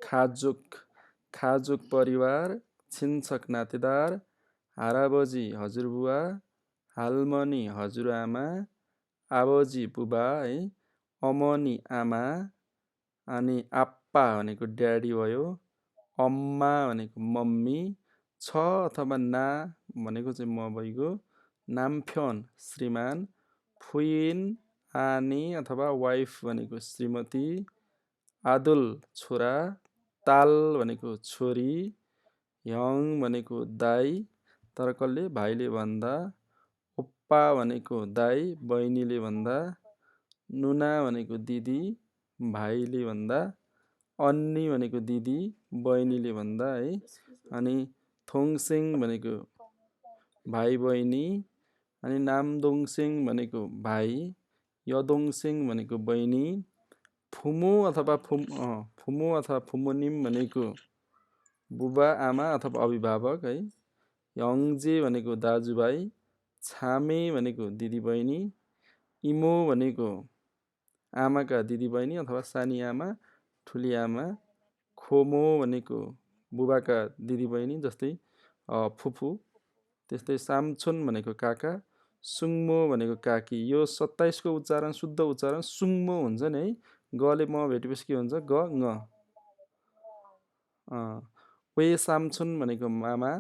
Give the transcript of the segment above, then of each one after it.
खाजुक खाजुक परिवार, छिन्छक नातेदार, हाराबजी हजुरबुवा, हालमनी हजुरआमा, आबजी बुबा है, अमनी आमा, अनि आप्पा भनेको ड्याडी भयो, अम्मा भनेको मम्मी, छ अथवा ना भनेको चाहिँ म भइगयो, नाम्फ्योन श्रीमान, फुइन आनी अथवा वाइफ भनेको श्रीमती, आदुल छोरा, ताल भनेको छोरी, ह्यङ भनेको दाई तर कसले भाइले भन्दा, ओप्पा भनेको दाई बहिनीले भन्दा, नुना भनेको दिदी भाइले भन्दा, अन्नी भनेको दिदी बहिनीले भन्दा है। अनि थोङसेङ भनेको भाइ बहिनी, अनि नामदोङसेङ भनेको भाइ, यदोङसेङ भनेको बहिनी, फुमु अथवा फुमुनिम भनेको बुबा आमा अथवा अभिभावक है, यङजे भनेको दाजुभाइ, छामे भनेको दिदी बहिनी, इमो भनेको आमाका दिदी बहिनी अथवा सानी आमा ठुली आमा, खोमो भनेको बुबाका दिदी बहिनी जस्तै फुफू, त्यस्तै सामछुन भनेको काका, सुङमो भनेको काकी। यो 27 को उच्चारण शुद्ध उच्चारण सुङमो हुन्छ नि है, गले म भेटेपछि के हुन्छ ग ङ। वे सामछुन भनेको मामा,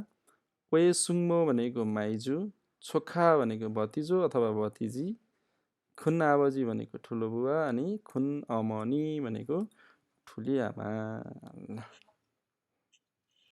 वे सुङमो भनेको माइजू, छोखा भनेको भतिजो अथवा भतिजी, खुन आबजी भनेको ठुलो बुबा, अनि खुन अमनी भनेको ठुली आमा।